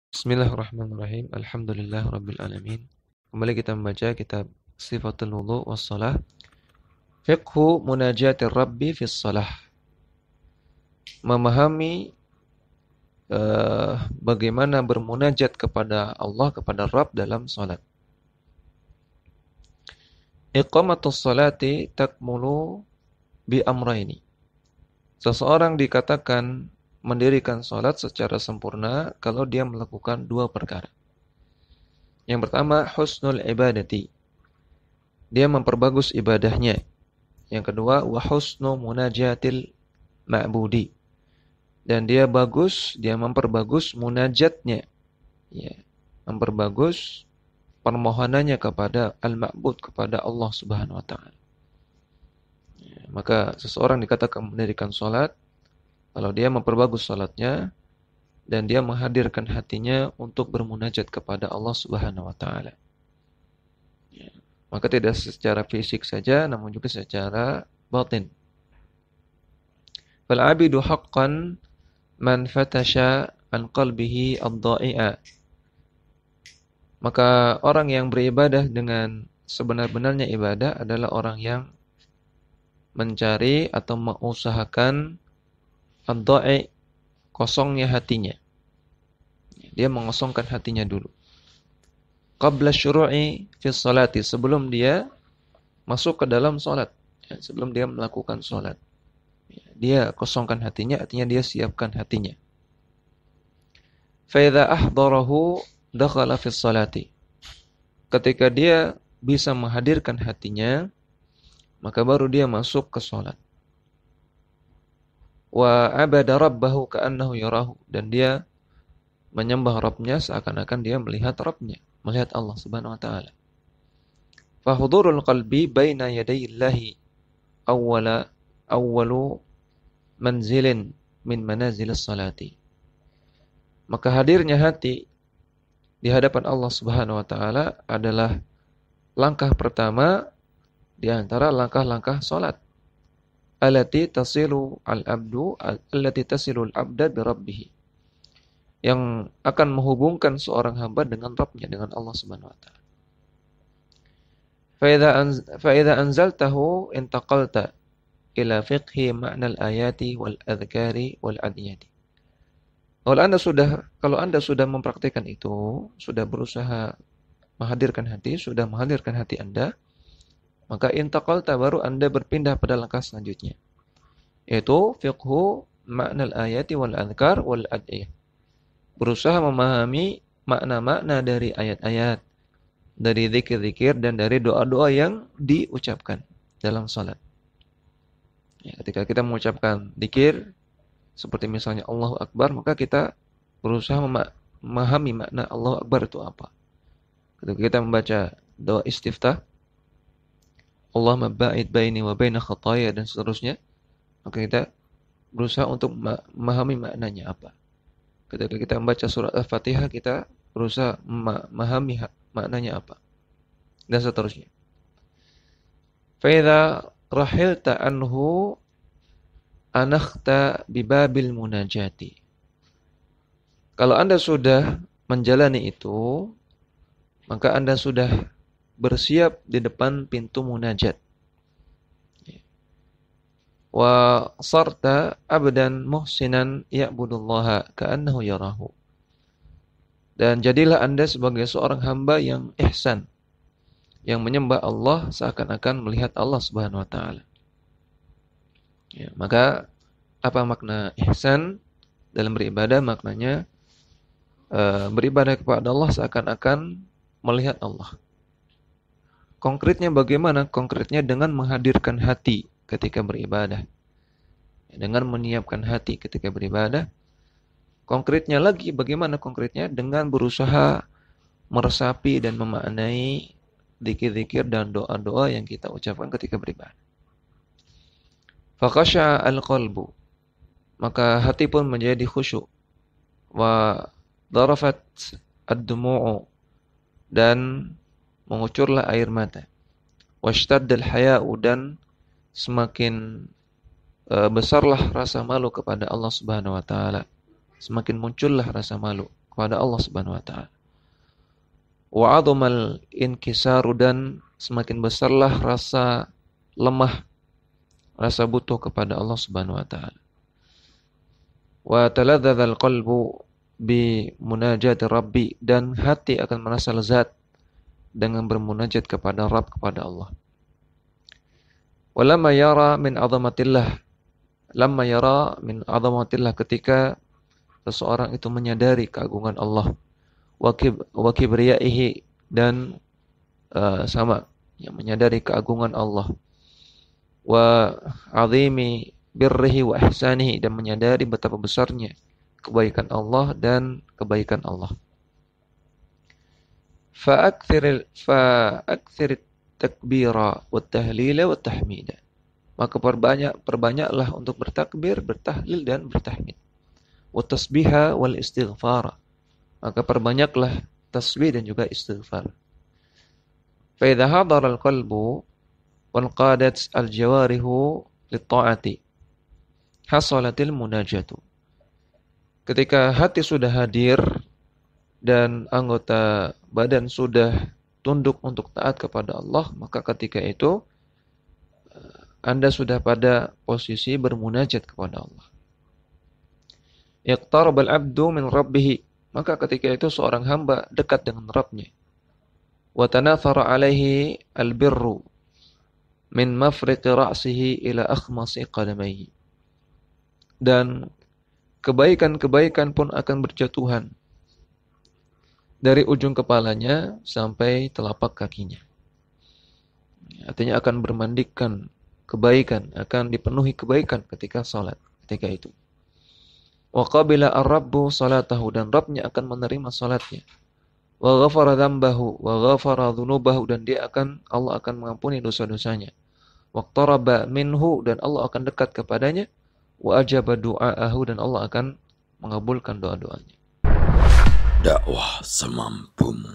Bismillahirrahmanirrahim. Alhamdulillahirabbil alamin. Kembali kita membaca kitab Sifatul Wudu was-Shalah. Fiqhu munajatir Rabbi fis shalah. Memahami bagaimana bermunajat kepada Allah, kepada Rabb dalam salat. Iqamatus salati takmulu bi amraini. Seseorang dikatakan mendirikan salat secara sempurna kalau dia melakukan dua perkara. Yang pertama, husnul ibadati. Dia memperbagus ibadahnya. Yang kedua, wa husnu munajatil ma'budi. Dan dia memperbagus munajatnya. Ya, memperbagus permohonannya kepada al-ma'bud, kepada Allah Subhanahu wa taala. Ya, maka seseorang dikatakan mendirikan salat kalau dia memperbagus salatnya dan dia menghadirkan hatinya untuk bermunajat kepada Allah Subhanahu wa taala. Ya, maka tidak secara fisik saja namun juga secara batin. Fal 'abidu haqqan man fatasha an qalbihi ad-dha'i'a. Maka orang yang beribadah dengan sebenar-benarnya ibadah adalah orang yang mencari atau mengusahakan ad-dha'i, kosongnya hatinya. Dia mengosongkan hatinya dulu. Qabla syuru'i fi sholati, sebelum dia masuk ke dalam salat, ya, sebelum dia melakukan salat. Dia kosongkan hatinya, artinya dia siapkan hatinya. Fa idza ahdarahu dakhala fi sholati. Ketika dia bisa menghadirkan hatinya, maka baru dia masuk ke salat. Wa abada rabbahu ka'annahu yarahu, dan dia menyembah Rabbnya seakan-akan dia melihat Rabbnya, melihat Allah Subhanahu wa taala. Fa hudurul qalbi baina yadayillahi awwalu manzilin min manazilis salati. Maka hadirnya hati di hadapan Allah Subhanahu wa taala adalah langkah pertama di antara langkah-langkah salat. Allati tasilu al-abda bi rabbih. Yang akan menghubungkan seorang hamba dengan Rabbnya, dengan Allah Subhanahu wa taala. Fa idza anzaltahu intaqalta ila fiqhi ma'nal ayati wal adhkari wal adiyati. Kalau Anda sudah mempraktikkan itu, sudah berusaha menghadirkan hati Anda, maka intaqalta, baru Anda berpindah pada langkah selanjutnya, yaitu fiqhu ma'nal ayati wal adhkar wal adiyah. Berusaha memahami makna-makna dari ayat-ayat, dari zikir-zikir dan dari doa-doa yang diucapkan dalam salat. Ya, ketika kita mengucapkan zikir seperti misalnya Allahu Akbar, maka kita berusaha memahami makna Allahu Akbar itu apa. Ketika kita membaca doa istiftah, Allahumma ba'id baini wa baina khataaya dan seterusnya, maka kita berusaha untuk memahami maknanya apa. Ketika kita membaca surat Al-Fatihah, kita berusaha memahami maknanya apa, dan seterusnya. Fa idza rahilta anhu anakhta bibabil munajati. Kalau Anda sudah menjalani itu, maka Anda sudah bersiap di depan pintu munajat. Wa sarta abdan muhsinan ya'budullaha ka'annahu yarahu. Dan jadilah Anda sebagai seorang hamba yang ihsan, yang menyembah Allah seakan-akan melihat Allah Subhanahu wa taala. Ya, maka apa makna ihsan dalam beribadah? Maknanya beribadah kepada Allah seakan-akan melihat Allah. Konkretnya bagaimana? Konkretnya dengan menghadirkan hati ketika beribadah, dengan menyiapkan hati ketika beribadah. Konkretnya lagi, bagaimana konkretnya? Dengan berusaha meresapi dan memaknai zikir-zikir dan doa-doa yang kita ucapkan ketika beribadah. Fakhasha'a al-qalbu, maka hati pun menjadi khusyuk. Wa darafat ad-dumu'u, dan mengucurlah air mata. Washtaddal haya'u, dan semakin besarlah rasa malu kepada Allah Subhanahu wa taala. Semakin muncullah rasa malu kepada Allah Subhanahu wa taala. Wa 'azamal inkisaru, dan semakin besarlah rasa lemah, rasa butuh kepada Allah Subhanahu wa taala. Wa taladzadzal qalbu bi munajati rabbi, dan hati akan merasa lezat dengan bermunajat kepada Rabb, kepada Allah. Walamma yara min 'azamatillah, lamma yara min 'azamatillah, ketika seseorang itu menyadari keagungan Allah, wa kibriyaihi, dan menyadari keagungan Allah, wa 'azimi birrihi wa ihsanihi, dan menyadari betapa besarnya kebaikan Allah dan kebaikan Allah. Fa'akthir takbira wa tahlila wa tahmida, maka perbanyaklah untuk bertakbir, bertahlil dan bertahmid. Wa tasbiha wal istighfar, maka perbanyaklah tasbih dan juga istighfar. Fa idza hadara al-qalbu wal qadat al-jawarihu lit-ta'ati hasalatil munajatu, ketika hati sudah hadir dan anggota badan sudah tunduk untuk taat kepada Allah, maka ketika itu Anda sudah pada posisi bermunajat kepada Allah. Iqtarabal abdu min rabbih, maka ketika itu seorang hamba dekat dengan Rabbnya. Wa tanathara alaihi albirru min mafriqi ra'sihi ila akhmasi qadamaihi, dan kebaikan-kebaikan pun akan berjatuhan dari ujung kepalanya sampai telapak kakinya. Artinya akan bermandikan kebaikan, akan dipenuhi kebaikan ketika salat, ketika itu. Wa qabila ar-rabbu salatahu, dan Rabbnya akan menerima salatnya. Wa ghafara dzambahu wa ghafara dzunubahu, dan Allah akan mengampuni dosa-dosanya. Wa qtaraba minhu, dan Allah akan dekat kepadanya. Wa ajaba du'aahu, dan Allah akan mengabulkan doa-doanya. Dakwah semampumu.